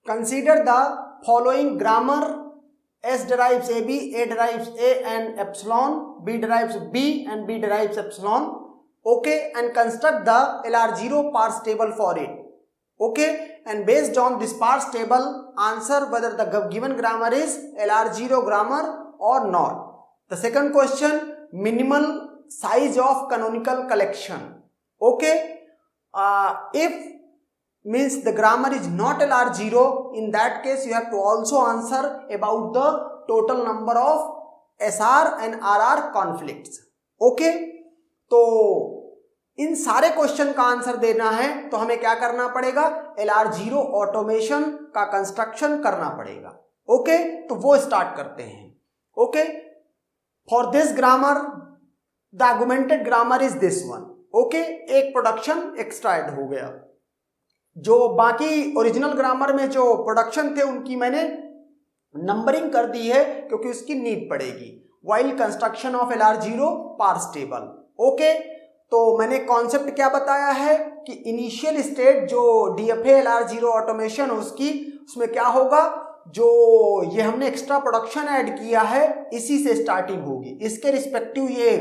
Consider the following grammar S derives AB, A derives A and epsilon, B derives B and B derives epsilon. Okay, and construct the LR0 parse table for it. Okay, and based on this parse table, answer whether the given grammar is LR0 grammar or not. The second question, minimal size of canonical collection. Okay, if means the grammar is not LR0, in that case you have to also answer about the total number of SR and RR conflicts. Okay, तो इन सारे question का answer देना है तो हमें क्या करना पड़ेगा, LR0 ऑटोमेशन का कंस्ट्रक्शन करना पड़ेगा. ओके, तो वो स्टार्ट करते हैं. Okay, for this grammar the augmented grammar is this one. Okay, एक प्रोडक्शन एक्स्ट्रा ऐड हो गया. जो बाकी ओरिजिनल ग्रामर में जो प्रोडक्शन थे उनकी मैंने नंबरिंग कर दी है क्योंकि उसकी नीड पड़ेगी. While construction of LR0 parse table. Okay, तो मैंने कॉन्सेप्ट क्या बताया है कि इनिशियल स्टेट जो DFA LR0 ऑटोमेशन उसमें क्या होगा, जो ये हमने एक्स्ट्रा प्रोडक्शन ऐड किया है इसी से स्टार्टिंग होगी. इसके रिस्पेक्टिव ये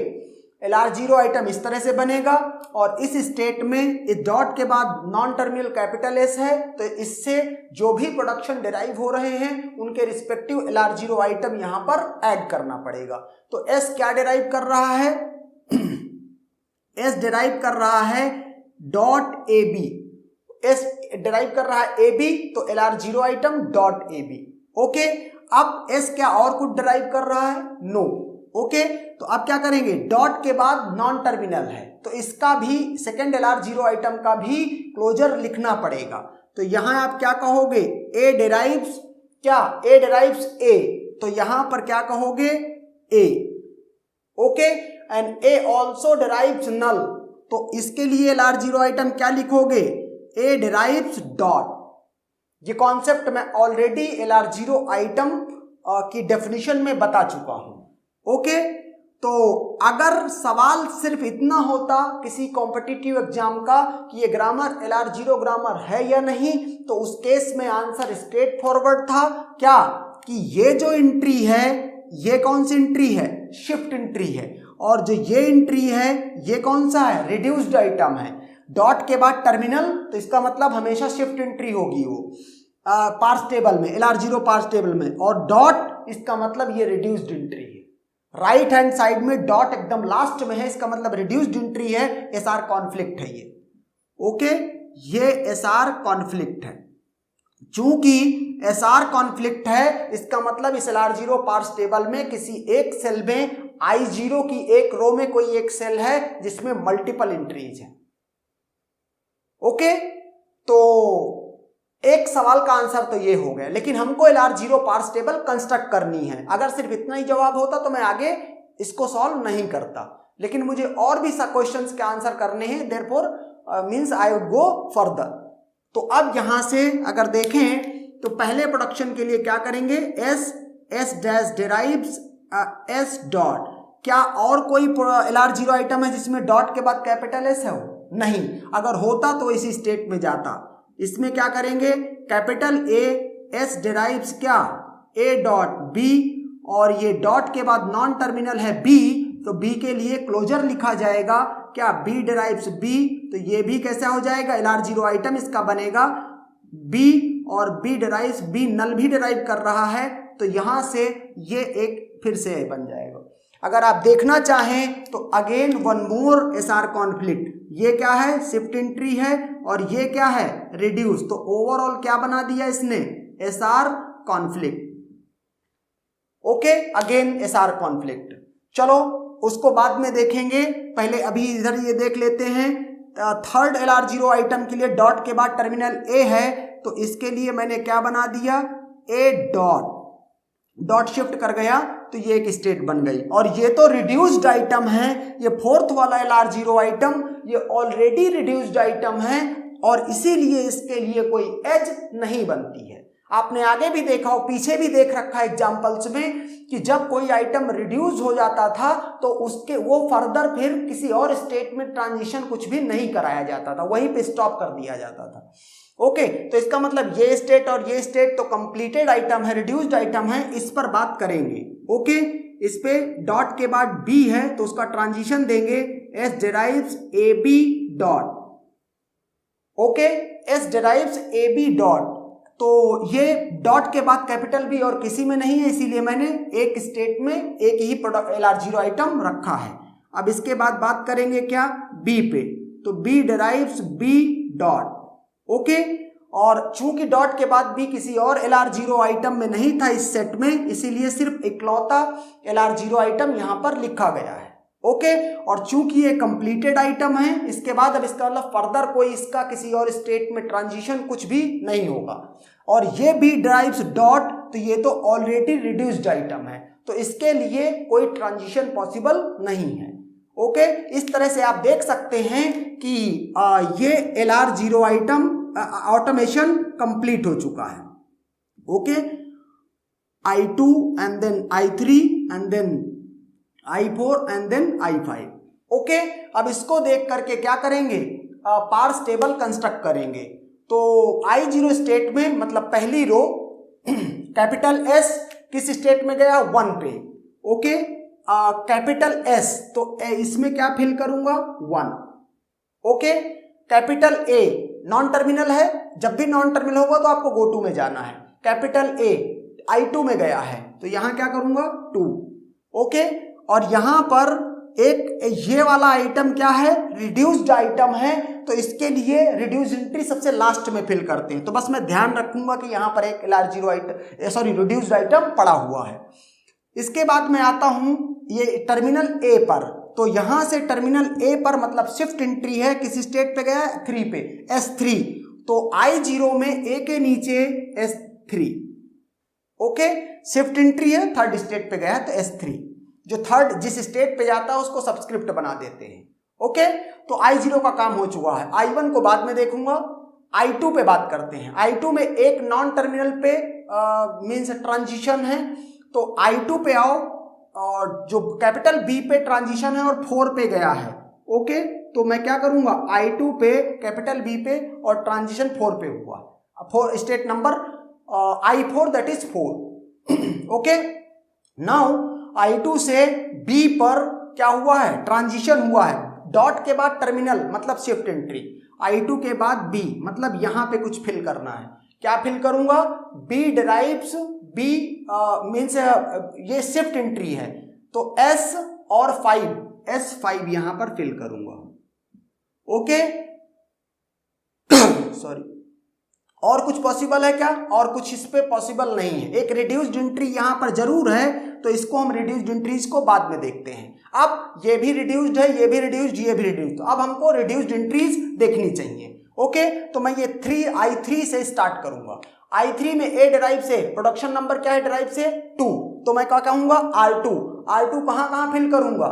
LR0 आइटम इस तरह से बनेगा और इस स्टेट में इस डॉट के बाद नॉन टर्मिनल कैपिटल S है तो इससे जो भी प्रोडक्शन डिराइव हो रहे हैं उनके रिस्पेक्टिव LR0 आइटम यहां पर ऐड करना पड़ेगा. तो S क्या डिराइव कर रहा है, S डिराइव कर रहा है डॉट AB. S डिराइव कर रहा है AB तो LR0 item dot AB. Okay, अब S क्या और कुछ डिराइव कर रहा है, नो. ओके, तो अब क्या करेंगे, डॉट के बाद नॉन टर्मिनल है तो इसका भी सेकेंड LR0 आइटम का भी क्लोजर लिखना पड़ेगा. तो यहां आप क्या कहोगे, A डिराइव्स क्या, A डिराइव्स A, तो यहां पर क्या कहोगे A. Okay, and A also derives null, तो इसके लिए LR0 आइटम क्या लिखोगे, A डिराइव्स डॉट. ये कॉन्सेप्ट मैं ऑलरेडी LR0 आइटम की डेफिनेशन में बता चुका हूं. ओके, तो अगर सवाल सिर्फ इतना होता किसी कॉम्पिटिटिव एग्जाम का कि ये ग्रामर LR0 ग्रामर है या नहीं, तो उस केस में आंसर स्ट्रेट फॉरवर्ड था. क्या कि ये जो एंट्री है ये कौन सी एंट्री है, शिफ्ट एंट्री है, और जो ये एंट्री है ये कौन सा है, रिड्यूस्ड आइटम है. डॉट के बाद टर्मिनल तो इसका मतलब हमेशा शिफ्ट एंट्री होगी वो पार्स टेबल में, LR0 पार्स टेबल में, और डॉट इसका मतलब ये रिड्यूस्ड एंट्री है. राइट हैंड साइड में डॉट एकदम लास्ट में है, इसका मतलब रिड्यूस्ड एंट्री है, SR कॉन्फ्लिक्ट है ये. ओके, ये SR कॉन्फ्लिक्ट है. चूंकि SR कॉन्फ्लिक्ट है इसका मतलब इस LR0 पार्स टेबल में किसी एक सेल में I0 की एक रो में कोई एक सेल है जिसमें मल्टीपल एंट्रीज है. ओके, तो एक सवाल का आंसर तो ये हो गया, लेकिन हमको LR0 पार्स टेबल कंस्ट्रक्ट करनी है. अगर सिर्फ इतना ही जवाब होता तो मैं आगे इसको सॉल्व नहीं करता, लेकिन मुझे और भी क्वेश्चंस के आंसर करने हैं, therefore means I would go further. तो अब यहां से अगर देखें तो पहले प्रोडक्शन के लिए क्या करेंगे, S dash derives S dot. क्या और कोई LR0 आइटम है जिसमें डॉट के बाद कैपिटल S है? नहीं. अगर होता तो इसी स्टेट में जाता. इसमें क्या करेंगे, कैपिटल A, S डिराइव्स क्या, A डॉट B, और ये डॉट के बाद नॉन टर्मिनल है B, तो B के लिए क्लोजर लिखा जाएगा क्या, B डिराइव्स B, तो ये भी कैसा हो जाएगा, LR0 आइटम इसका बनेगा B, और B डिराइव्स B, नल भी डिराइव कर रहा है तो यहां से ये एक फिर से बन जाएगा. अगर आप देखना चाहें तो again one more SR conflict. ये क्या है, शिफ्ट एंट्री है, और ये क्या है, रिड्यूस. तो ओवरऑल क्या बना दिया इसने, SR conflict. Okay, again SR conflict. चलो उसको बाद में देखेंगे, पहले अभी इधर ये देख लेते हैं. थर्ड LR0 आइटम के लिए डॉट के बाद टर्मिनल A है तो इसके लिए मैंने क्या बना दिया, A डॉट, डॉट शिफ्ट कर गया तो ये एक स्टेट बन गई. और ये तो रिड्यूस्ड आइटम है, ये फोर्थ वाला LR0 आइटम ये ऑलरेडी रिड्यूस्ड आइटम है और इसीलिए इसके लिए कोई एज नहीं बनती है. आपने आगे भी देखा हो, पीछे भी देख रखा है एग्जाम्पल्स में कि जब कोई आइटम रिड्यूस हो जाता था तो उसके वो फर्दर फिर किसी और स्टेट में ट्रांजिशन कुछ भी नहीं कराया जाता था, वहीं पे स्टॉप कर दिया जाता था. ओके, तो इसका मतलब ये स्टेट और ये स्टेट तो कंप्लीटेड आइटम है, रिड्यूस्ड आइटम है, इस पर बात करेंगे। ओके, इस पे डॉट के बाद बी है तो उसका ट्रांजिशन देंगे S derives A B dot. Okay, S derives A B dot, तो ये डॉट के बाद कैपिटल बी और किसी में नहीं है, इसीलिए मैंने एक स्टेट में एक ही प्रोडक्ट LR0 आइटम रखा है। अब इसके बाद बात करेंगे क्या, बी पे, तो B derives B dot. Okay, और चूंकि डॉट के बाद भी किसी और LR0 आइटम में नहीं था इस सेट में, इसीलिए सिर्फ इकलौता LR0 आइटम यहां पर लिखा गया है। ओके, और चूंकि ये कंप्लीटेड आइटम है, इसके बाद अब इसका मतलब फर्दर कोई इसका किसी और स्टेट में ट्रांजिशन कुछ भी नहीं होगा। और ये बी ड्राइव्स डॉट, तो ये तो ऑलरेडी रिड्यूस्ड आइटम है, तो इसके लिए कोई ट्रांजिशन पॉसिबल नहीं है। ओके, इस तरह से आप देख सकते हैं कि ये LR0 आइटम ऑटोमेशन कंप्लीट हो चुका है। Okay, I2 and then I3 and then I4 and then I5। Okay, अब इसको देख करके क्या करेंगे, पार्स टेबल कंस्ट्रक्ट करेंगे। तो I0 स्टेट में मतलब पहली रो कैपिटल S किस स्टेट में गया, 1 पे। ओके, कैपिटल S तो इसमें क्या फिल करूंगा, 1। Okay, capital A non terminal है, जब भी नॉन टर्मिनल होगा तो आपको गो टू में जाना है। कैपिटल A I2 में गया है तो यहां क्या करूंगा, 2। ओके, और यहां पर एक ये वाला आइटम क्या है, रिड्यूस्ड आइटम है, तो इसके लिए रिड्यूस्ड एंट्री सबसे लास्ट में फिल करते हैं। तो बस मैं ध्यान रखूंगा कि यहां पर एक LR0 आइटम रिड्यूस्ड आइटम पड़ा हुआ है। इसके बाद मैं आता हूं ये टर्मिनल A पर, तो यहां से टर्मिनल A पर मतलब शिफ्ट एंट्री है, किस स्टेट पे गया है, 3 पे, S3। तो I0 में A के नीचे S3। ओके, शिफ्ट एंट्री है, थर्ड स्टेट पे गया है तो S3, जो थर्ड जिस स्टेट पे जाता है उसको सबस्क्रिप्ट बना देते हैं। ओके, तो I0 का काम हो चुका है। I1 को बाद में देखूंगा। I2 पे बात करते हैं। I2 में एक नॉन टर्मिनल पे मीन्स ट्रांजिशन है, तो I2 पे आओ, और जो कैपिटल B पे ट्रांजिशन है और 4 पे गया है। ओके, तो मैं क्या करूंगा, I2 पे कैपिटल B पे और ट्रांजिशन 4 पे हुआ, 4 state number I4 that is 4। Okay, now I2 से B पर क्या हुआ है, ट्रांजिशन हुआ है, डॉट के बाद टर्मिनल मतलब शिफ्ट एंट्री, I2 के बाद B मतलब यहां पे कुछ फिल करना है। क्या फिल करूंगा, B डिराइव्स B मीन्स ये शिफ्ट एंट्री है, तो S और 5, S5 यहां पर फिल करूंगा। ओके, सॉरी, और कुछ पॉसिबल है क्या, और कुछ इस पे पॉसिबल नहीं है। एक रिड्यूस्ड एंट्री यहां पर जरूर है, तो इसको हम रिड्यूस्ड एंट्रीज को बाद में देखते हैं। अब ये भी रिड्यूस्ड है, ये भी रिड्यूस्ड, ये भी रिड्यूस्ड, तो अब हमको रिड्यूस्ड एंट्रीज देखनी चाहिए। ओके, तो मैं ये I3 से स्टार्ट करूंगा। I3 में A डिराइव से प्रोडक्शन नंबर क्या है, डिराइव से 2, तो मैं क्या कहूंगा, R2 कहां फिल करूंगा,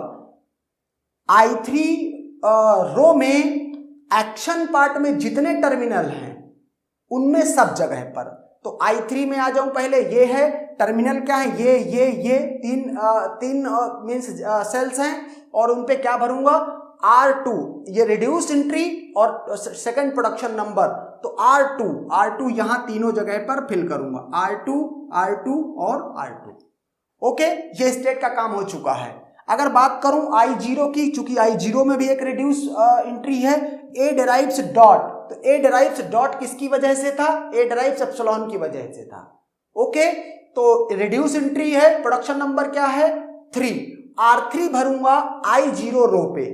I3 रो में एक्शन पार्ट में जितने टर्मिनल हैं उनमें सब जगह पर। तो I3 में आ जाऊं, पहले ये है टर्मिनल, क्या है, ये तीन मीन्स सेल्स हैं, और उन पे क्या भरूंगा, R2, ये रिड्यूस्ड एंट्री और सेकंड प्रोडक्शन नंबर, तो R2 यहां तीनों जगह पर फिल करूंगा, R2 और R2। ओके, ये स्टेट का काम हो चुका है। अगर बात करूं I0 की, चूंकि I0 में भी एक रिड्यूस एंट्री है, A डिराइव्स डॉट, तो A डिराइव्स डॉट किसकी वजह से था, A डिराइव्स एप्सिलॉन की वजह से था। ओके, तो रिड्यूस एंट्री है, प्रोडक्शन नंबर क्या है, 3, R3 भरूंगा I0 रो पे।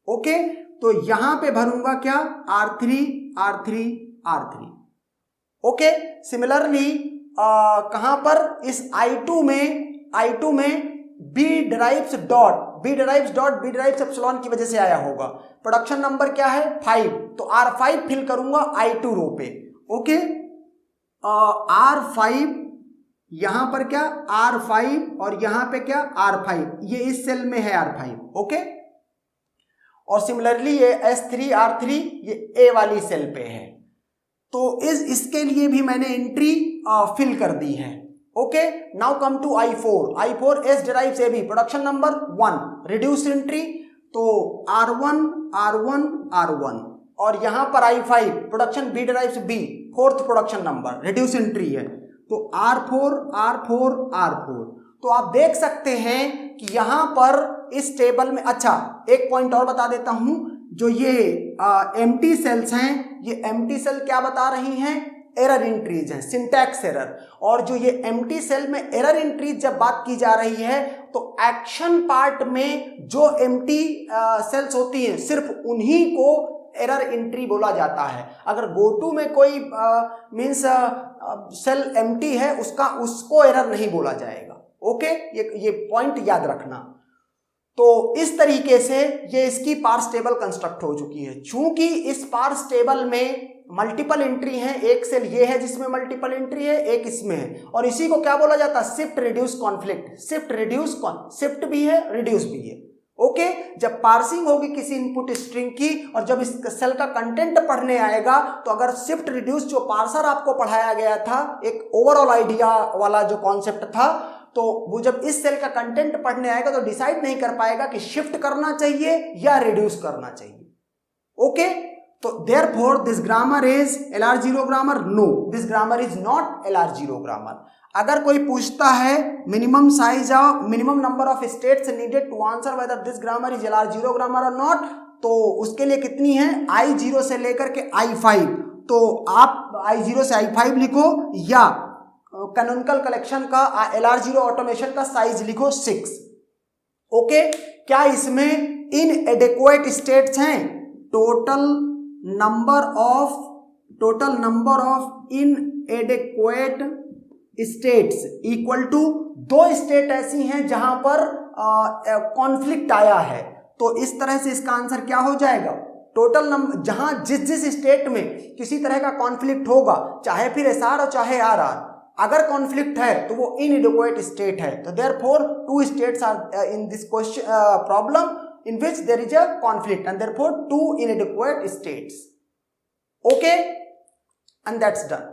ओके, तो यहां पे भरूंगा क्या, R3। ओके, सिमिलरली कहां पर, इस I2 में B डिराइव्स डॉट एप्सिलॉन की वजह से आया होगा। प्रोडक्शन नंबर क्या है, 5, तो R5 फिल करूंगा I2 रो पे। ओके, R5 यहां पर क्या, R5 और यहां पे क्या, R5, ये इस सेल में है R5। ओके, और सिमिलरली ये S3 R3 ये A वाली सेल पे है, तो इसके लिए भी मैंने एंट्री फिल कर दी है। Okay, now come to I4 S डिराइव्स AB, production number 1, reduce entry, तो R1, और यहां पर I5 production B derives B, fourth production number, reduce entry है, तो R4 R4 R4। तो आप देख सकते हैं कि यहां पर इस टेबल में, अच्छा एक पॉइंट और बता देता हूं, जो ये एम्प्टी सेल्स हैं, ये एम्प्टी सेल क्या बता रही हैं, एरर एंट्रीज हैं, सिंटैक्स एरर। और जो ये एम्प्टी सेल में एरर एंट्रीज जब बात की जा रही है तो एक्शन पार्ट में जो एम्प्टी सेल्स होती हैं सिर्फ उन्हीं को एरर एंट्री बोला जाता है। अगर गो में कोई मींस सेल एम्प्टी है उसको एरर नहीं बोला जाएगा। ओके, ये पॉइंट याद रखना। तो इस तरीके से ये इसकी पार्स टेबल कंस्ट्रक्ट हो चुकी है। चूंकि इस पार्स टेबल में मल्टीपल एंट्री है, एक सेल ये है जिसमें मल्टीपल एंट्री है, एक इसमें है, और इसी को क्या बोला जाता है, शिफ्ट रिड्यूस कॉन्फ्लिक्ट। शिफ्ट भी है, रिड्यूस भी है। ओके, जब पार्सिंग होगी किसी इनपुट स्ट्रिंग की और जब इस सेल का कंटेंट पढ़ने आएगा तो अगर शिफ्ट रिड्यूस जो पार्सर आपको पढ़ाया गया था, एक ओवरऑल आइडिया वाला जो कॉन्सेप्ट था, तो वो जब इस सेल का कंटेंट पढ़ने आएगा तो डिसाइड नहीं कर पाएगा कि शिफ्ट करना चाहिए या रिड्यूस करना चाहिए। ओके, तो therefore this grammar is LR0 grammar? No, this grammar is not LR0 grammar. अगर कोई पूछता है minimum size of minimum number of states needed to answer whether this grammar is LR0 grammar और not, तो उसके लिए कितनी है, I0 से लेकर के I5। तो आप I0 से I5 लिखो या कैनोनिकल कलेक्शन का LR0 ऑटोमेशन का साइज लिखो 6। ओके, क्या इसमें इनएडेक्वेट स्टेट्स हैं? Total number of inadequate states equal to 2 state ऐसी हैं जहां पर कॉन्फ्लिक्ट आया है। तो इस तरह से इसका आंसर क्या हो जाएगा, टोटल नंबर, जहां जिस स्टेट में किसी तरह का कॉन्फ्लिक्ट होगा, चाहे फिर SR और चाहे RR, अगर कॉन्फ्लिक्ट है तो वो इनएडेक्वेट स्टेट है। तो therefore 2 states are in this question problem in which there is a conflict and therefore 2 inadequate states. Okay, and that's done.